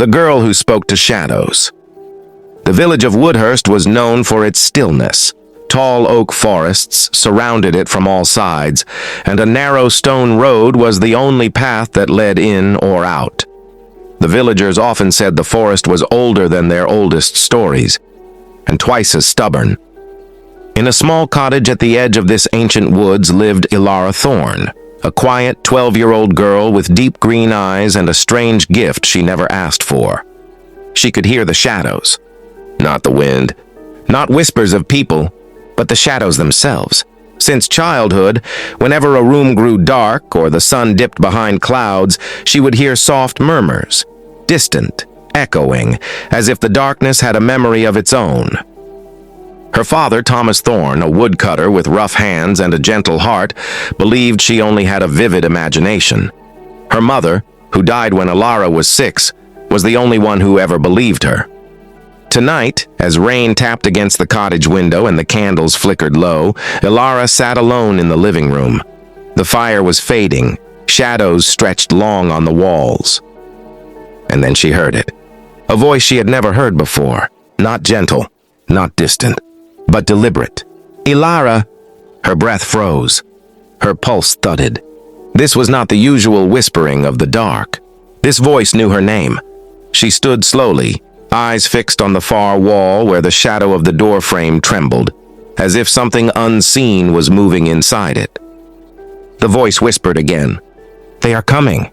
the girl who spoke to shadows. The village of Woodhurst was known for its stillness. Tall oak forests surrounded it from all sides, and a narrow stone road was the only path that led in or out. The villagers often said the forest was older than their oldest stories, and twice as stubborn. In a small cottage at the edge of this ancient woods lived Elara Thorne, a quiet 12-year-old girl with deep green eyes and a strange gift she never asked for. She could hear the shadows, not the wind, not whispers of people, but the shadows themselves. Since childhood, whenever a room grew dark or the sun dipped behind clouds, she would hear soft murmurs, distant, echoing, as if the darkness had a memory of its own. Her father, Thomas Thorne, a woodcutter with rough hands and a gentle heart, believed she only had a vivid imagination. Her mother, who died when Elara was 6, was the only one who ever believed her. Tonight, as rain tapped against the cottage window and the candles flickered low, Elara sat alone in the living room. The fire was fading, shadows stretched long on the walls. And then she heard it. A voice she had never heard before, not gentle, not distant, but deliberate. "Elara!" Her breath froze. Her pulse thudded. This was not the usual whispering of the dark. This voice knew her name. She stood slowly, eyes fixed on the far wall where the shadow of the doorframe trembled, as if something unseen was moving inside it. The voice whispered again, "They are coming."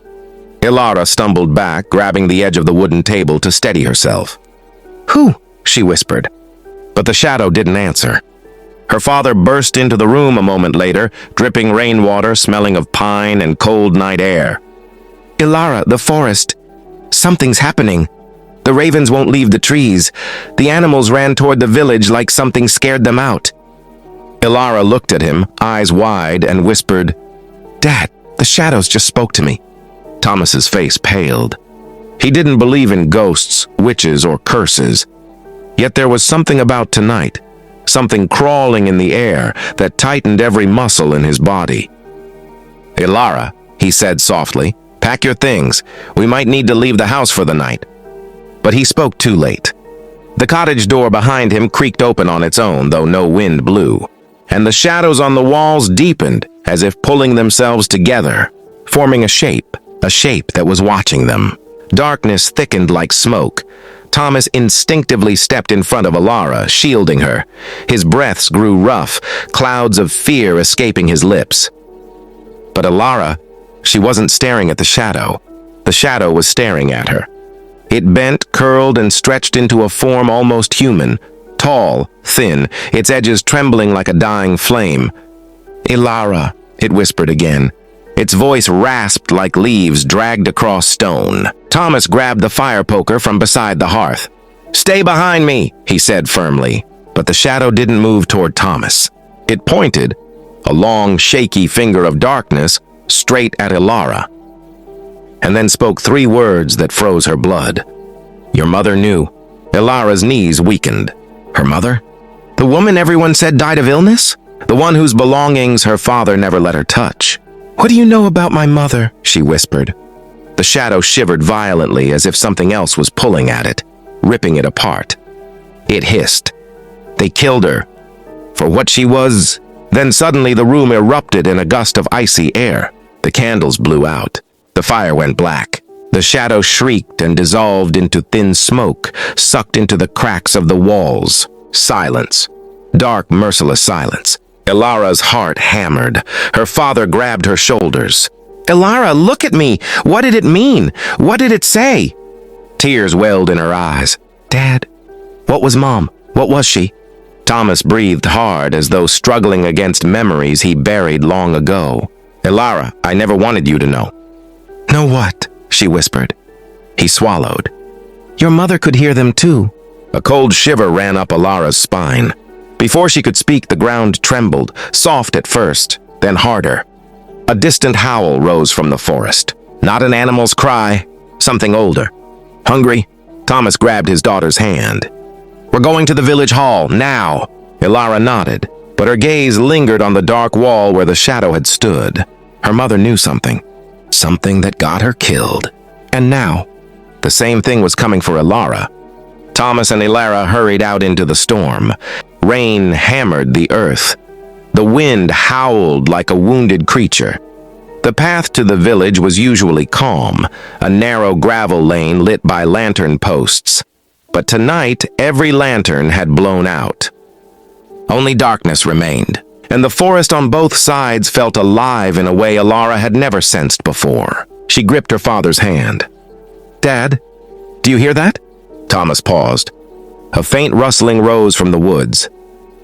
Elara stumbled back, grabbing the edge of the wooden table to steady herself. "Who?" she whispered. But the shadow didn't answer. Her father burst into the room a moment later, dripping rainwater, smelling of pine and cold night air. "Elara, the forest. Something's happening. The ravens won't leave the trees. The animals ran toward the village like something scared them out." Elara looked at him, eyes wide, and whispered, "Dad, the shadows just spoke to me." Thomas's face paled. He didn't believe in ghosts, witches, or curses. Yet there was something about tonight, something crawling in the air that tightened every muscle in his body. "Elara," he said softly, "pack your things. We might need to leave the house for the night." But he spoke too late. The cottage door behind him creaked open on its own, though no wind blew, and the shadows on the walls deepened, as if pulling themselves together, forming a shape that was watching them. Darkness thickened like smoke. Thomas instinctively stepped in front of Elara, shielding her. His breaths grew rough, clouds of fear escaping his lips. But Elara, she wasn't staring at the shadow. The shadow was staring at her. It bent, curled, and stretched into a form almost human, tall, thin, its edges trembling like a dying flame. "Elara," it whispered again. Its voice rasped like leaves dragged across stone. Thomas grabbed the fire poker from beside the hearth. "Stay behind me," he said firmly, but the shadow didn't move toward Thomas. It pointed, a long, shaky finger of darkness, straight at Elara, and then spoke 3 words that froze her blood. "Your mother knew." Elara's knees weakened. Her mother? The woman everyone said died of illness? The one whose belongings her father never let her touch? "What do you know about my mother?" she whispered. The shadow shivered violently as if something else was pulling at it, ripping it apart. It hissed. "They killed her. For what she was." Then suddenly the room erupted in a gust of icy air. The candles blew out. The fire went black. The shadow shrieked and dissolved into thin smoke, sucked into the cracks of the walls. Silence. Dark, merciless silence. Elara's heart hammered. Her father grabbed her shoulders. "Elara, look at me! What did it mean? What did it say?" Tears welled in her eyes. "Dad, what was Mom? What was she?" Thomas breathed hard, as though struggling against memories he buried long ago. "Elara, I never wanted you to know." "Know what?" she whispered. He swallowed. "Your mother could hear them too." A cold shiver ran up Elara's spine. Before she could speak, the ground trembled, soft at first, then harder. A distant howl rose from the forest. Not an animal's cry, something older. "Hungry?" Thomas grabbed his daughter's hand. "We're going to the village hall, now." Elara nodded, but her gaze lingered on the dark wall where the shadow had stood. Her mother knew something. Something that got her killed. And now, The same thing was coming for Elara. Thomas and Elara hurried out into the storm. Rain hammered the earth. The wind howled like a wounded creature. The path to the village was usually calm, a narrow gravel lane lit by lantern posts. But tonight, every lantern had blown out. Only darkness remained, and the forest on both sides felt alive in a way Elara had never sensed before. She gripped her father's hand. "Dad, do you hear that?" Thomas paused. A faint rustling rose from the woods,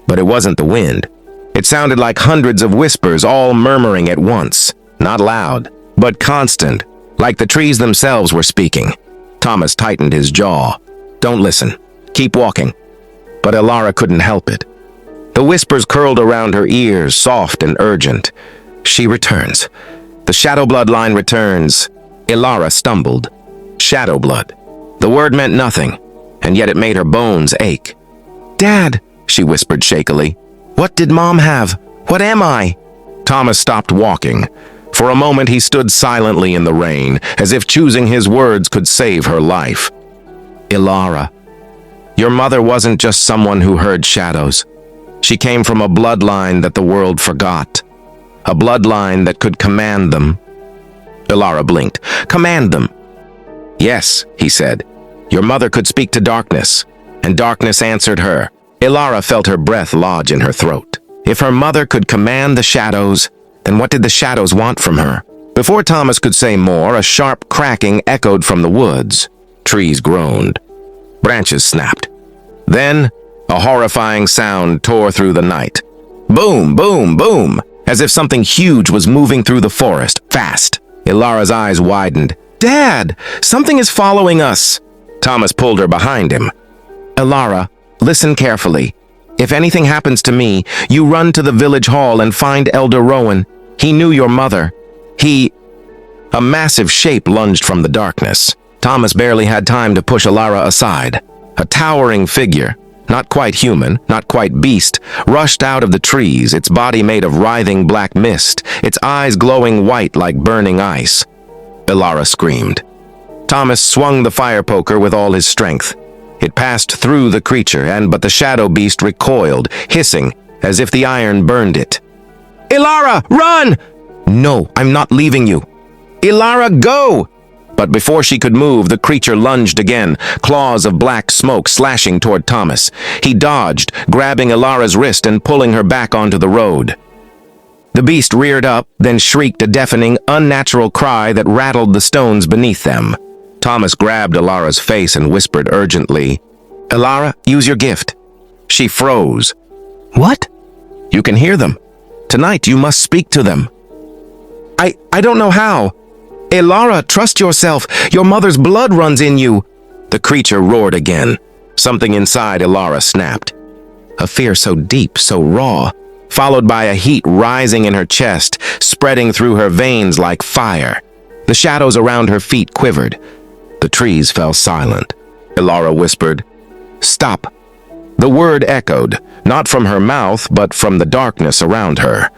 but it wasn't the wind. It sounded like hundreds of whispers all murmuring at once, not loud, but constant, like the trees themselves were speaking. Thomas tightened his jaw. "Don't listen. Keep walking." But Elara couldn't help it. The whispers curled around her ears, soft and urgent. "She returns. The Shadowblood line returns." Elara stumbled. Shadowblood. The word meant nothing, and yet it made her bones ache. "Dad," she whispered shakily. "What did Mom have? What am I?" Thomas stopped walking. For a moment he stood silently in the rain, as if choosing his words could save her life. "Elara, your mother wasn't just someone who heard shadows. She came from a bloodline that the world forgot. A bloodline that could command them." Elara blinked. "Command them?" "Yes," he said. "Your mother could speak to darkness, and darkness answered her." Elara felt her breath lodge in her throat. If her mother could command the shadows, then what did the shadows want from her? Before Thomas could say more, a sharp cracking echoed from the woods. Trees groaned. Branches snapped. Then, a horrifying sound tore through the night. Boom, boom, boom, as if something huge was moving through the forest, fast. Elara's eyes widened. "Dad, something is following us." Thomas pulled her behind him. "Elara, listen carefully. If anything happens to me, you run to the village hall and find Elder Rowan. He knew your mother. A massive shape lunged from the darkness. Thomas barely had time to push Elara aside. A towering figure, not quite human, not quite beast, rushed out of the trees, its body made of writhing black mist, its eyes glowing white like burning ice. Elara screamed. Thomas swung the fire poker with all his strength. It passed through the creature, but the shadow beast recoiled, hissing, as if the iron burned it. "Elara, run!" "No, I'm not leaving you." "Elara, go!" But before she could move, the creature lunged again, claws of black smoke slashing toward Thomas. He dodged, grabbing Elara's wrist and pulling her back onto the road. The beast reared up, then shrieked a deafening, unnatural cry that rattled the stones beneath them. Thomas grabbed Elara's face and whispered urgently, "Elara, use your gift." She froze. "What?" "You can hear them. Tonight you must speak to them." I don't know how." "Elara, trust yourself. Your mother's blood runs in you." The creature roared again. Something inside Elara snapped. A fear so deep, so raw, followed by a heat rising in her chest, spreading through her veins like fire. The shadows around her feet quivered. The trees fell silent. Elara whispered, "Stop." The word echoed, not from her mouth, but from the darkness around her.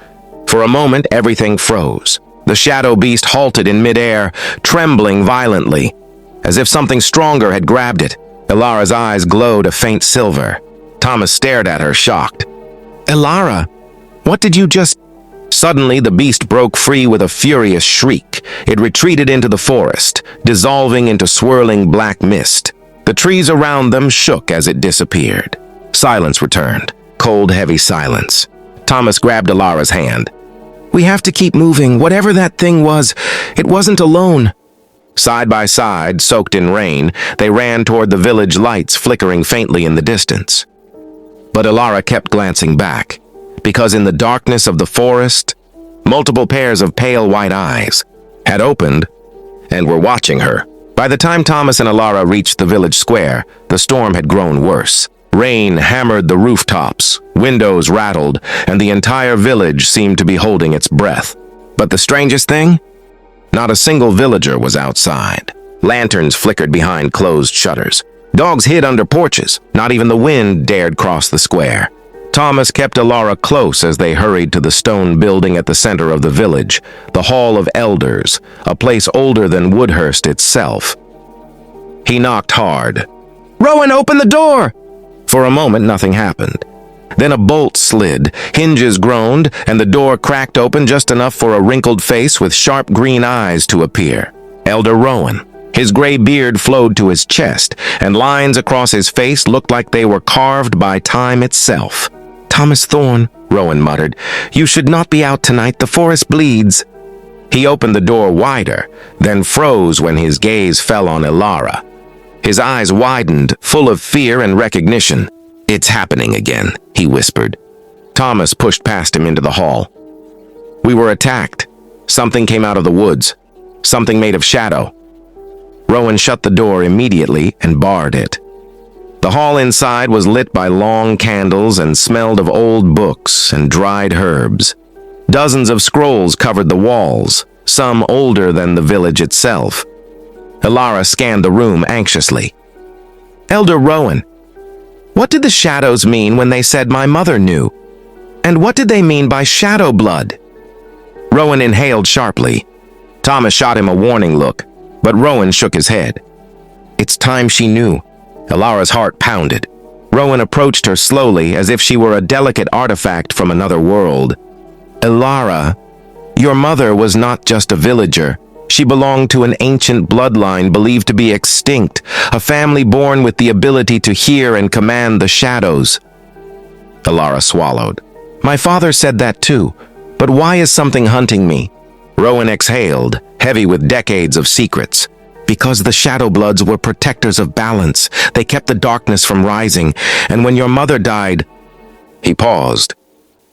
For a moment, everything froze. The shadow beast halted in midair, trembling violently, as if something stronger had grabbed it. Elara's eyes glowed a faint silver. Thomas stared at her, shocked. "Elara, what did you just—" Suddenly, the beast broke free with a furious shriek. It retreated into the forest, dissolving into swirling black mist. The trees around them shook as it disappeared. Silence returned, cold, heavy silence. Thomas grabbed Elara's hand. "We have to keep moving. Whatever that thing was, it wasn't alone." Side by side, soaked in rain, they ran toward the village lights flickering faintly in the distance. But Elara kept glancing back, because in the darkness of the forest, multiple pairs of pale white eyes had opened and were watching her. By the time Thomas and Elara reached the village square, the storm had grown worse. Rain hammered the rooftops, windows rattled, and the entire village seemed to be holding its breath. But the strangest thing? Not a single villager was outside. Lanterns flickered behind closed shutters. Dogs hid under porches. Not even the wind dared cross the square. Thomas kept Elara close as they hurried to the stone building at the center of the village, the Hall of Elders, a place older than Woodhurst itself. He knocked hard. "Rowan, open the door!" For a moment, nothing happened. Then a bolt slid, hinges groaned, and the door cracked open just enough for a wrinkled face with sharp green eyes to appear. Elder Rowan. His gray beard flowed to his chest, and lines across his face looked like they were carved by time itself. "Thomas Thorne," Rowan muttered, "you should not be out tonight. The forest bleeds." He opened the door wider, then froze when his gaze fell on Elara. His eyes widened, full of fear and recognition. "It's happening again," he whispered. Thomas pushed past him into the hall. "We were attacked. Something came out of the woods. Something made of shadow." Rowan shut the door immediately and barred it. The hall inside was lit by long candles and smelled of old books and dried herbs. Dozens of scrolls covered the walls, some older than the village itself. Elara scanned the room anxiously. "Elder Rowan, what did the shadows mean when they said my mother knew? And what did they mean by Shadowblood?" Rowan inhaled sharply. Thomas shot him a warning look, but Rowan shook his head. "It's time she knew." Elara's heart pounded. Rowan approached her slowly, as if she were a delicate artifact from another world. "Elara, your mother was not just a villager. She belonged to an ancient bloodline believed to be extinct, a family born with the ability to hear and command the shadows." Elara swallowed. "My father said that too, but why is something hunting me?" Rowan exhaled, heavy with decades of secrets. "Because the Shadowbloods were protectors of balance. They kept the darkness from rising, and when your mother died..." He paused.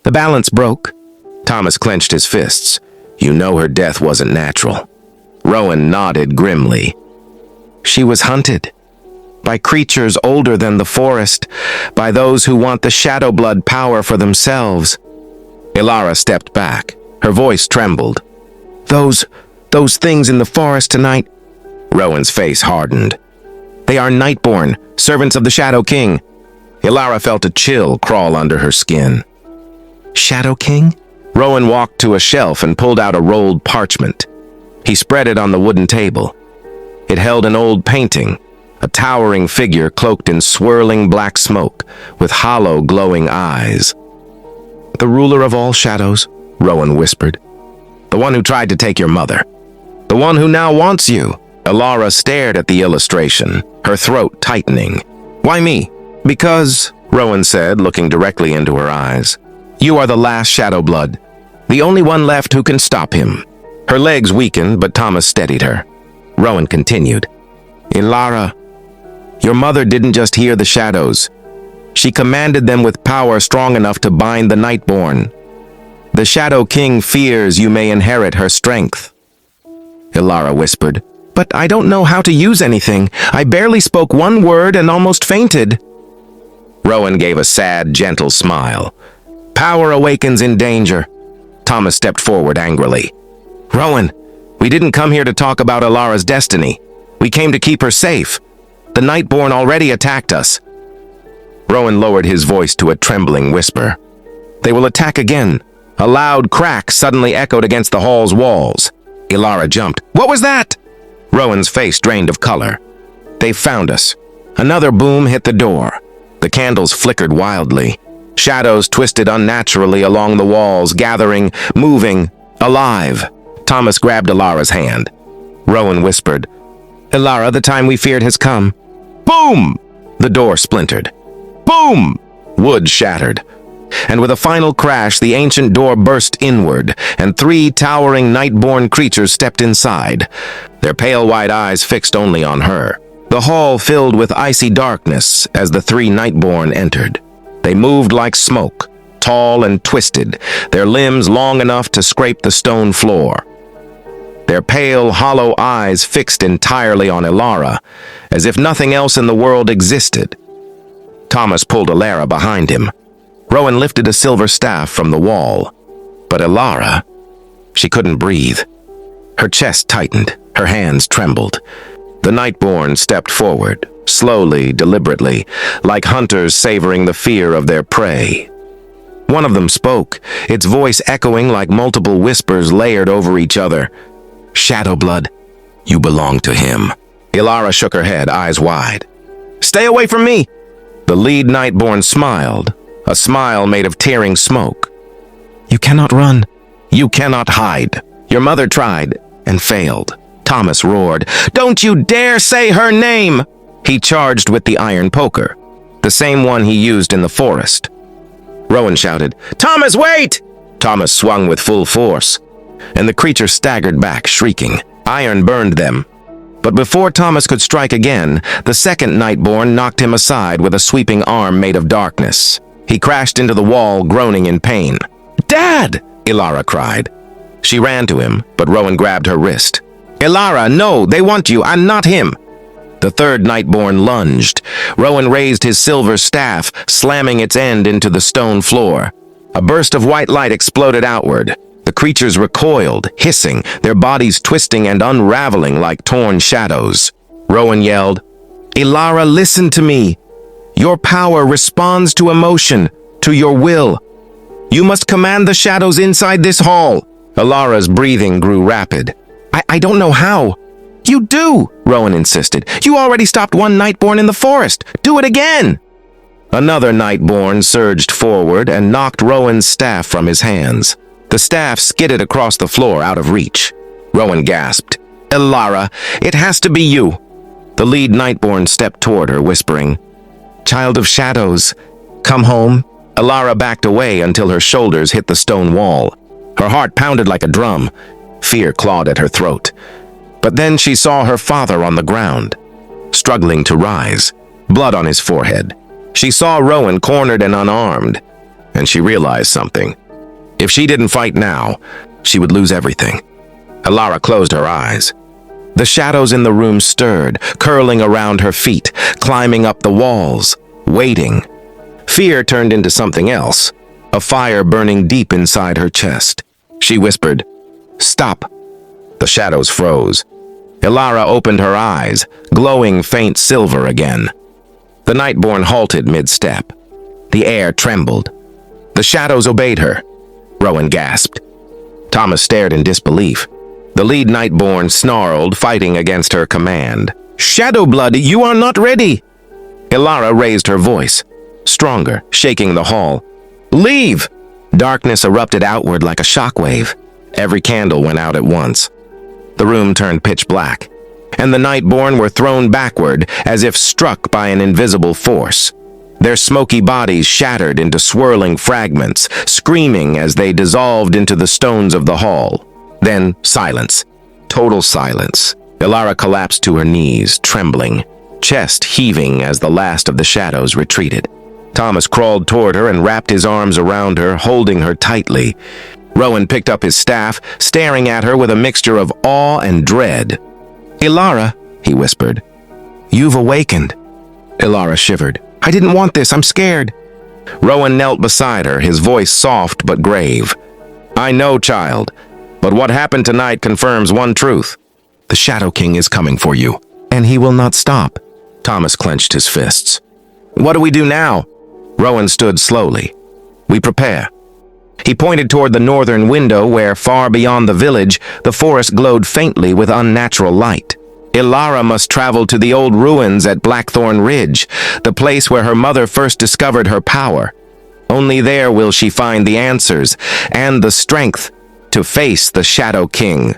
"The balance broke." Thomas clenched his fists. "You know her death wasn't natural." Rowan nodded grimly. "She was hunted. By creatures older than the forest, by those who want the Shadowblood power for themselves." Elara stepped back. Her voice trembled. Those things in the forest tonight..." Rowan's face hardened. "They are Nightborn, servants of the Shadow King." Elara felt a chill crawl under her skin. "Shadow King?" Rowan walked to a shelf and pulled out a rolled parchment. He spread it on the wooden table. It held an old painting, a towering figure cloaked in swirling black smoke, with hollow, glowing eyes. "The ruler of all shadows," Rowan whispered. "The one who tried to take your mother. The one who now wants you." Elara stared at the illustration, her throat tightening. "Why me?" "Because," Rowan said, looking directly into her eyes, "you are the last Shadowblood, the only one left who can stop him." Her legs weakened, but Thomas steadied her. Rowan continued. "Elara, your mother didn't just hear the shadows. She commanded them with power strong enough to bind the Nightborn. The Shadow King fears you may inherit her strength." Elara whispered, "But I don't know how to use anything. I barely spoke one word and almost fainted." Rowan gave a sad, gentle smile. "Power awakens in danger." Thomas stepped forward angrily. "Rowan, we didn't come here to talk about Elara's destiny. We came to keep her safe. The Nightborn already attacked us." Rowan lowered his voice to a trembling whisper. "They will attack again." A loud crack suddenly echoed against the hall's walls. Elara jumped. "What was that?" Rowan's face drained of color. "They found us." Another boom hit the door. The candles flickered wildly. Shadows twisted unnaturally along the walls, gathering, moving, alive. Thomas grabbed Elara's hand. Rowan whispered, "Elara, the time we feared has come." Boom! The door splintered. Boom! Wood shattered. And with a final crash, the ancient door burst inward, and 3 towering Nightborn creatures stepped inside, their pale white eyes fixed only on her. The hall filled with icy darkness as the 3 Nightborn entered. They moved like smoke, tall and twisted, their limbs long enough to scrape the stone floor. Their pale, hollow eyes fixed entirely on Elara, as if nothing else in the world existed. Thomas pulled Elara behind him. Rowan lifted a silver staff from the wall. But Elara, she couldn't breathe. Her chest tightened, her hands trembled. The Nightborn stepped forward, slowly, deliberately, like hunters savoring the fear of their prey. One of them spoke, its voice echoing like multiple whispers layered over each other. "Shadowblood, you belong to him." Elara shook her head, eyes wide. "Stay away from me!" The lead Nightborn smiled, a smile made of tearing smoke. "You cannot run. You cannot hide. Your mother tried and failed." Thomas roared. "Don't you dare say her name!" He charged with the iron poker, the same one he used in the forest. Rowan shouted, "Thomas, wait!" Thomas swung with full force, and the creature staggered back, shrieking. Iron burned them. But before Thomas could strike again, the second Nightborn knocked him aside with a sweeping arm made of darkness. He crashed into the wall, groaning in pain. "Dad!" Elara cried. She ran to him, but Rowan grabbed her wrist. "Elara, no, they want you, I'm not him." The third Nightborn lunged. Rowan raised his silver staff, slamming its end into the stone floor. A burst of white light exploded outward. The creatures recoiled, hissing, their bodies twisting and unraveling like torn shadows. Rowan yelled, "Elara, listen to me. Your power responds to emotion, to your will. You must command the shadows inside this hall." Elara's breathing grew rapid. I don't know how." "You do," Rowan insisted. "You already stopped one Nightborn in the forest. Do it again." Another Nightborn surged forward and knocked Rowan's staff from his hands. The staff skidded across the floor out of reach. Rowan gasped. "Elara, it has to be you." The lead Nightborn stepped toward her, whispering, "Child of shadows, come home." Elara backed away until her shoulders hit the stone wall. Her heart pounded like a drum. Fear clawed at her throat. But then she saw her father on the ground, struggling to rise, blood on his forehead. She saw Rowan cornered and unarmed, and she realized something. If she didn't fight now, she would lose everything. Elara closed her eyes. The shadows in the room stirred, curling around her feet, climbing up the walls, waiting. Fear turned into something else, a fire burning deep inside her chest. She whispered, "Stop." The shadows froze. Elara opened her eyes, glowing faint silver again. The Nightborn halted mid-step. The air trembled. The shadows obeyed her. Rowan gasped. Thomas stared in disbelief. The lead Nightborn snarled, fighting against her command. "Shadowblood, you are not ready!" Elara raised her voice, stronger, shaking the hall. "Leave!" Darkness erupted outward like a shockwave. Every candle went out at once. The room turned pitch black, and the Nightborn were thrown backward as if struck by an invisible force. Their smoky bodies shattered into swirling fragments, screaming as they dissolved into the stones of the hall. Then silence. Total silence. Elara collapsed to her knees, trembling, chest heaving as the last of the shadows retreated. Thomas crawled toward her and wrapped his arms around her, holding her tightly. Rowan picked up his staff, staring at her with a mixture of awe and dread. "Elara," he whispered, "you've awakened." Elara shivered. "I didn't want this, I'm scared." Rowan knelt beside her, his voice soft but grave. "I know, child, but what happened tonight confirms one truth. The Shadow King is coming for you, and he will not stop." Thomas clenched his fists. "What do we do now?" Rowan stood slowly. "We prepare." He pointed toward the northern window where, far beyond the village, the forest glowed faintly with unnatural light. Elara must travel to the old ruins at Blackthorn Ridge, the place where her mother first discovered her power. Only there will she find the answers and the strength to face the Shadow King.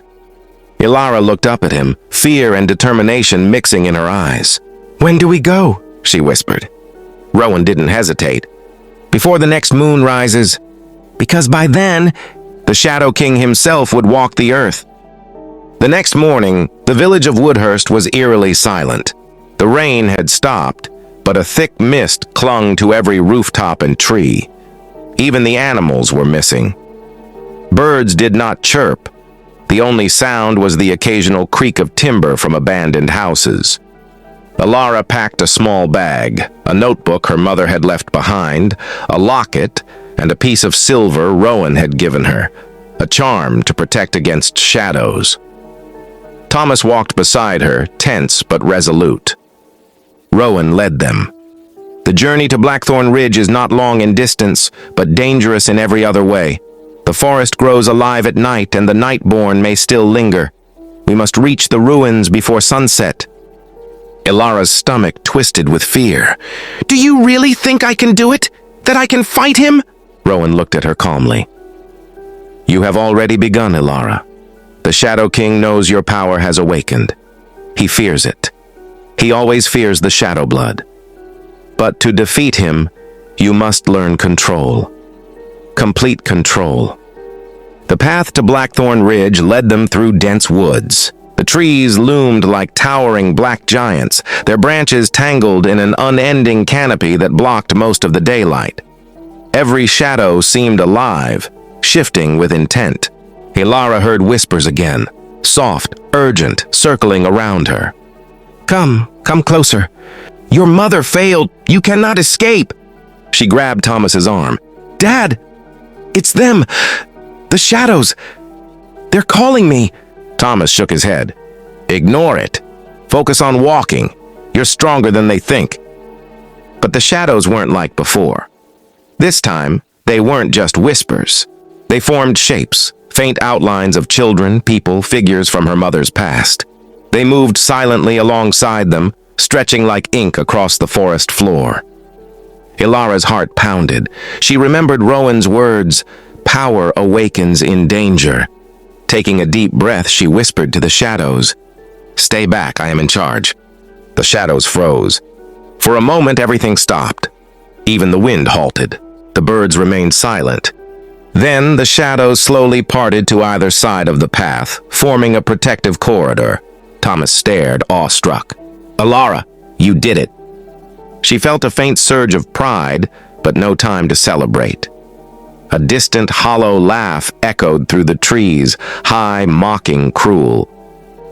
Elara looked up at him, fear and determination mixing in her eyes. "When do we go?" she whispered. Rowan didn't hesitate. "Before the next moon rises, because by then, the Shadow King himself would walk the earth." The next morning, the village of Woodhurst was eerily silent. The rain had stopped, but a thick mist clung to every rooftop and tree. Even the animals were missing. Birds did not chirp. The only sound was the occasional creak of timber from abandoned houses. Elara packed a small bag, a notebook her mother had left behind, a locket, and a piece of silver Rowan had given her, a charm to protect against shadows. Thomas walked beside her, tense but resolute. Rowan led them. The journey to Blackthorn Ridge is not long in distance, but dangerous in every other way. The forest grows alive at night, and the Nightborn may still linger. We must reach the ruins before sunset. Elara's stomach twisted with fear. "Do you really think I can do it? That I can fight him?" Rowan looked at her calmly. "You have already begun, Elara. The Shadow King knows your power has awakened. He fears it. He always fears the Shadowblood. But to defeat him, you must learn control. Complete control." The path to Blackthorn Ridge led them through dense woods. The trees loomed like towering black giants, their branches tangled in an unending canopy that blocked most of the daylight. Every shadow seemed alive, shifting with intent. Elara heard whispers again, soft, urgent, circling around her. Come closer. Your mother failed. You cannot escape." She grabbed Thomas's arm. "Dad, it's them. The shadows. They're calling me." Thomas shook his head. "Ignore it. Focus on walking. You're stronger than they think." But the shadows weren't like before. This time, they weren't just whispers. They formed shapes, faint outlines of children, people, figures from her mother's past. They moved silently alongside them, stretching like ink across the forest floor. Elara's heart pounded. She remembered Rowan's words, "Power awakens in danger." Taking a deep breath, she whispered to the shadows, "Stay back, I am in charge." The shadows froze. For a moment, everything stopped. Even the wind halted. The birds remained silent. Then the shadows slowly parted to either side of the path, forming a protective corridor. Thomas stared, awestruck. "Elara, you did it." She felt a faint surge of pride, but no time to celebrate. A distant, hollow laugh echoed through the trees, high, mocking, cruel.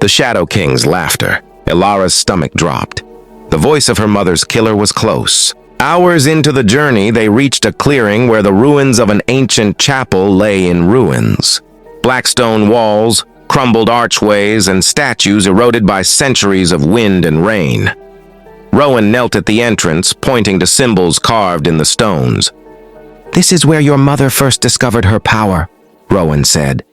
The Shadow King's laughter. Elara's stomach dropped. The voice of her mother's killer was close. Hours into the journey, they reached a clearing where the ruins of an ancient chapel lay in ruins. Black stone walls, crumbled archways, and statues eroded by centuries of wind and rain. Rowan knelt at the entrance, pointing to symbols carved in the stones. "This is where your mother first discovered her power," Rowan said.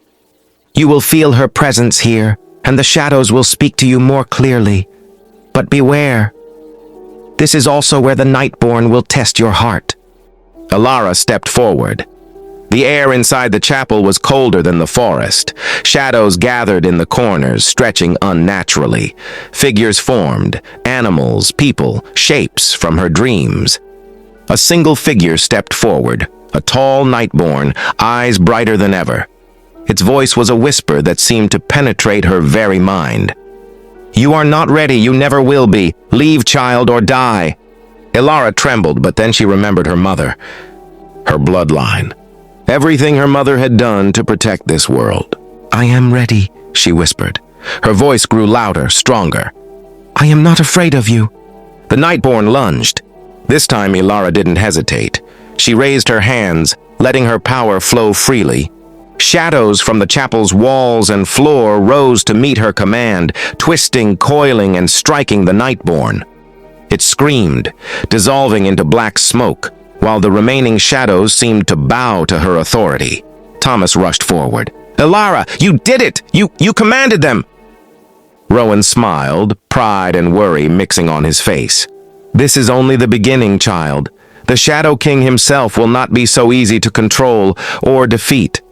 "You will feel her presence here, and the shadows will speak to you more clearly. But beware. This is also where the Nightborn will test your heart." Elara stepped forward. The air inside the chapel was colder than the forest. Shadows gathered in the corners, stretching unnaturally. Figures formed, animals, people, shapes from her dreams. A single figure stepped forward, a tall Nightborn, eyes brighter than ever. Its voice was a whisper that seemed to penetrate her very mind. "You are not ready, you never will be. Leave, child, or die." Elara trembled, but then she remembered her mother, her bloodline. Everything her mother had done to protect this world. "I am ready," she whispered. Her voice grew louder, stronger. "I am not afraid of you." The Nightborn lunged. This time Elara didn't hesitate. She raised her hands, letting her power flow freely. Shadows from the chapel's walls and floor rose to meet her command, twisting, coiling, and striking the Nightborn. It screamed, dissolving into black smoke, while the remaining shadows seemed to bow to her authority. Thomas rushed forward. "Elara, you did it! You commanded them!" Rowan smiled, pride and worry mixing on his face. "This is only the beginning, child. The Shadow King himself will not be so easy to control or defeat."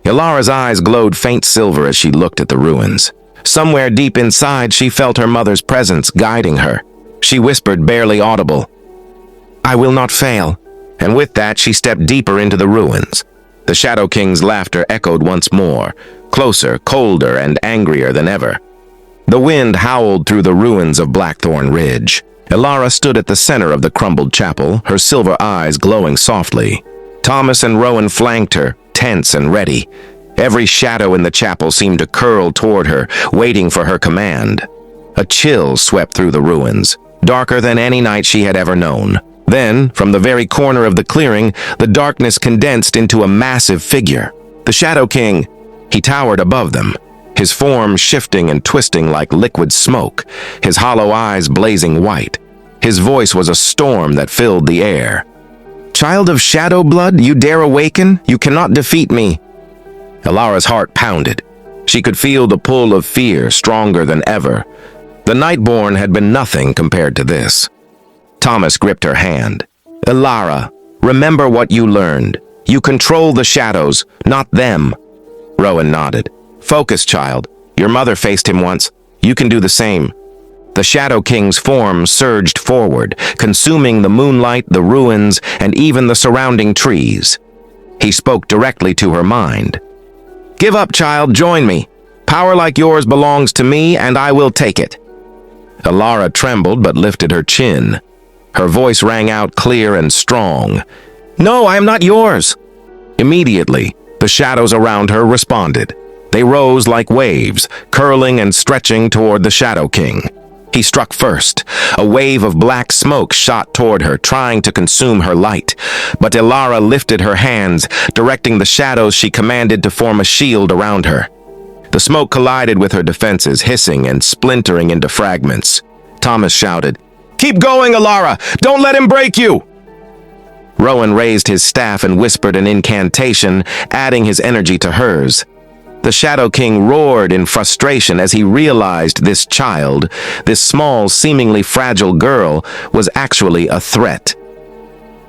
Elara's eyes glowed faint silver as she looked at the ruins. Somewhere deep inside, she felt her mother's presence guiding her. She whispered, barely audible, "I will not fail." And with that, she stepped deeper into the ruins. The Shadow King's laughter echoed once more, closer, colder, and angrier than ever. The wind howled through the ruins of Blackthorn Ridge. Elara stood at the center of the crumbled chapel, her silver eyes glowing softly. Thomas and Rowan flanked her, tense and ready. Every shadow in the chapel seemed to curl toward her, waiting for her command. A chill swept through the ruins, darker than any night she had ever known. Then, from the very corner of the clearing, the darkness condensed into a massive figure. The Shadow King. He towered above them, his form shifting and twisting like liquid smoke, his hollow eyes blazing white. His voice was a storm that filled the air. "Child of Shadowblood, you dare awaken? You cannot defeat me." Elara's heart pounded. She could feel the pull of fear stronger than ever. The Nightborn had been nothing compared to this. Thomas gripped her hand. "Elara, remember what you learned. You control the shadows, not them." Rowan nodded. "Focus, child. Your mother faced him once. You can do the same." The Shadow King's form surged forward, consuming the moonlight, the ruins, and even the surrounding trees. He spoke directly to her mind. "Give up, child. Join me. Power like yours belongs to me, and I will take it." Elara trembled but lifted her chin. Her voice rang out clear and strong. "No, I am not yours." Immediately, the shadows around her responded. They rose like waves, curling and stretching toward the Shadow King. He struck first. A wave of black smoke shot toward her, trying to consume her light. But Elara lifted her hands, directing the shadows she commanded to form a shield around her. The smoke collided with her defenses, hissing and splintering into fragments. Thomas shouted, "Keep going, Elara! Don't let him break you!" Rowan raised his staff and whispered an incantation, adding his energy to hers. The Shadow King roared in frustration as he realized this child, this small, seemingly fragile girl, was actually a threat.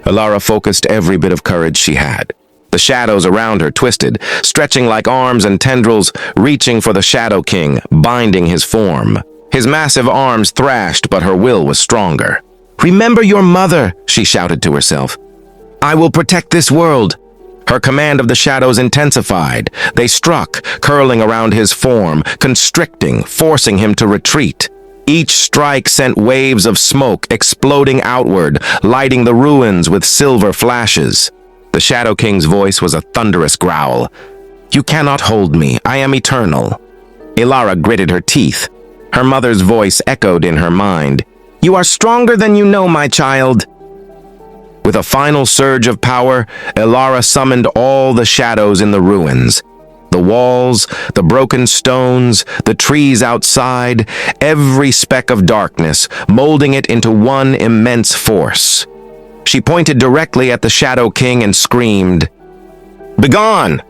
Elara focused every bit of courage she had. The shadows around her twisted, stretching like arms and tendrils, reaching for the Shadow King, binding his form. His massive arms thrashed, but her will was stronger. "Remember your mother," she shouted to herself. "I will protect this world." Her command of the shadows intensified. They struck, curling around his form, constricting, forcing him to retreat. Each strike sent waves of smoke exploding outward, lighting the ruins with silver flashes. The Shadow King's voice was a thunderous growl. "You cannot hold me. I am eternal." Elara gritted her teeth. Her mother's voice echoed in her mind. "You are stronger than you know, my child." With a final surge of power, Elara summoned all the shadows in the ruins. The walls, the broken stones, the trees outside, every speck of darkness, molding it into one immense force. She pointed directly at the Shadow King and screamed, "Begone!"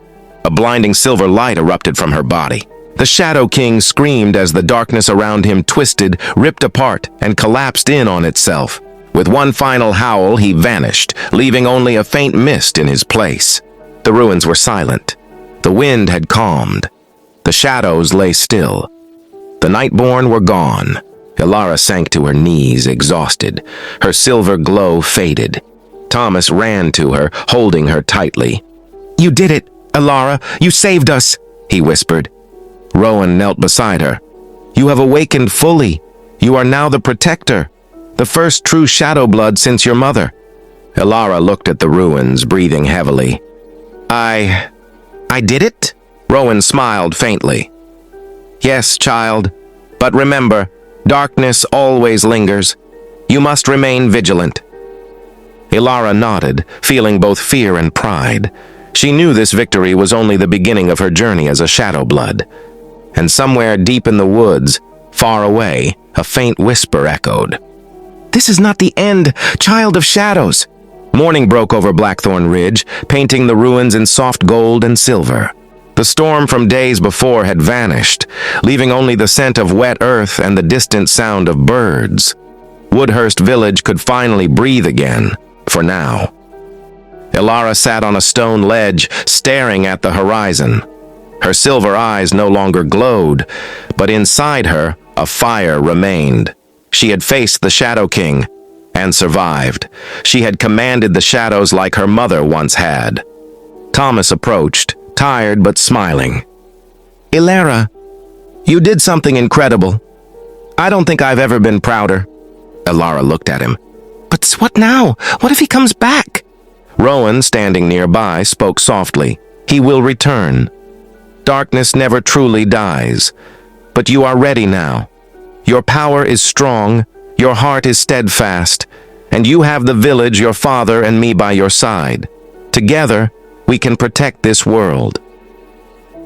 A blinding silver light erupted from her body. The Shadow King screamed as the darkness around him twisted, ripped apart, and collapsed in on itself. With one final howl, he vanished, leaving only a faint mist in his place. The ruins were silent. The wind had calmed. The shadows lay still. The Nightborn were gone. Elara sank to her knees, exhausted. Her silver glow faded. Thomas ran to her, holding her tightly. "You did it, Elara. You saved us," he whispered. Rowan knelt beside her. "You have awakened fully. You are now the protector. The first true Shadowblood since your mother." Elara looked at the ruins, breathing heavily. I did it?" Rowan smiled faintly. "Yes, child. But remember, darkness always lingers. You must remain vigilant." Elara nodded, feeling both fear and pride. She knew this victory was only the beginning of her journey as a Shadowblood. And somewhere deep in the woods, far away, a faint whisper echoed. "This is not the end, child of shadows." Morning broke over Blackthorn Ridge, painting the ruins in soft gold and silver. The storm from days before had vanished, leaving only the scent of wet earth and the distant sound of birds. Woodhurst Village could finally breathe again, for now. Elara sat on a stone ledge, staring at the horizon. Her silver eyes no longer glowed, but inside her, a fire remained. She had faced the Shadow King, and survived. She had commanded the shadows like her mother once had. Thomas approached, tired but smiling. "Elara, you did something incredible. I don't think I've ever been prouder." Elara looked at him. "But what now? What if he comes back?" Rowan, standing nearby, spoke softly. "He will return. Darkness never truly dies. But you are ready now. Your power is strong, your heart is steadfast, and you have the village, your father, and me by your side. Together, we can protect this world."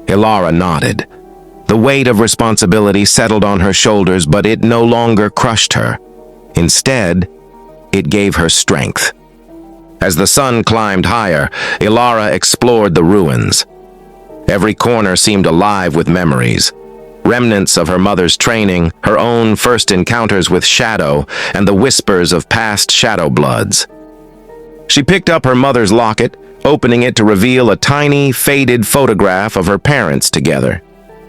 Elara nodded. The weight of responsibility settled on her shoulders, but it no longer crushed her. Instead, it gave her strength. As the sun climbed higher, Elara explored the ruins. Every corner seemed alive with memories. remnants of her mother's training, her own first encounters with shadow, and the whispers of past Shadowbloods. She picked up her mother's locket, opening it to reveal a tiny, faded photograph of her parents together.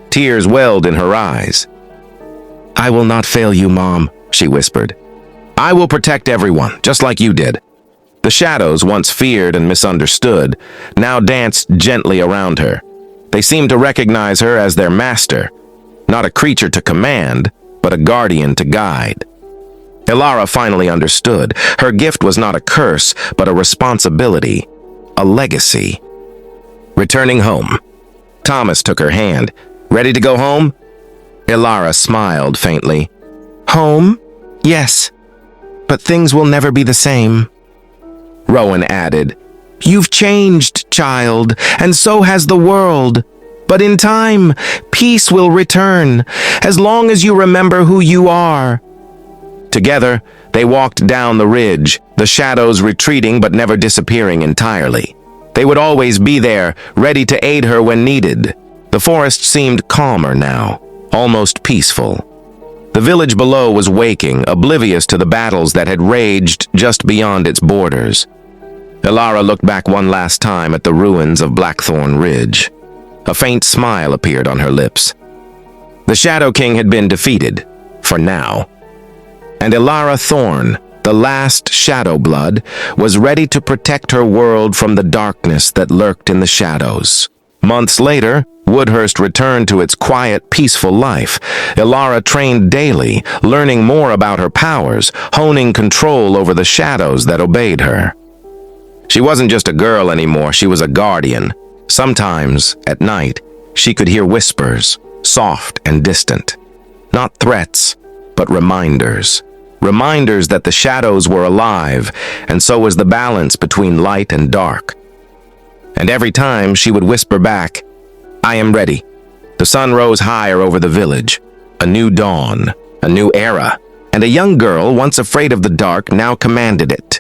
Tears welled in her eyes. "I will not fail you, Mom," she whispered. "I will protect everyone, just like you did." The shadows, once feared and misunderstood, now danced gently around her. They seemed to recognize her as their master, not a creature to command, but a guardian to guide. Elara finally understood. Her gift was not a curse, but a responsibility, a legacy. Returning home, Thomas took her hand. "Ready to go home?" Elara smiled faintly. "Home? Yes. But things will never be the same." Rowan added, "You've changed, child, and so has the world. But in time, peace will return, as long as you remember who you are." Together, they walked down the ridge, the shadows retreating but never disappearing entirely. They would always be there, ready to aid her when needed. The forest seemed calmer now, almost peaceful. The village below was waking, oblivious to the battles that had raged just beyond its borders. Elara looked back one last time at the ruins of Blackthorn Ridge. A faint smile appeared on her lips. The Shadow King had been defeated, for now. And Elara Thorn, the last Shadowblood, was ready to protect her world from the darkness that lurked in the shadows. Months later, Woodhurst returned to its quiet, peaceful life. Elara trained daily, learning more about her powers, honing control over the shadows that obeyed her. She wasn't just a girl anymore, she was a guardian. Sometimes, at night, she could hear whispers, soft and distant. Not threats, but reminders. Reminders that the shadows were alive, and so was the balance between light and dark. And every time she would whisper back, "I am ready." The sun rose higher over the village. A new dawn, a new era, and a young girl, once afraid of the dark, now commanded it.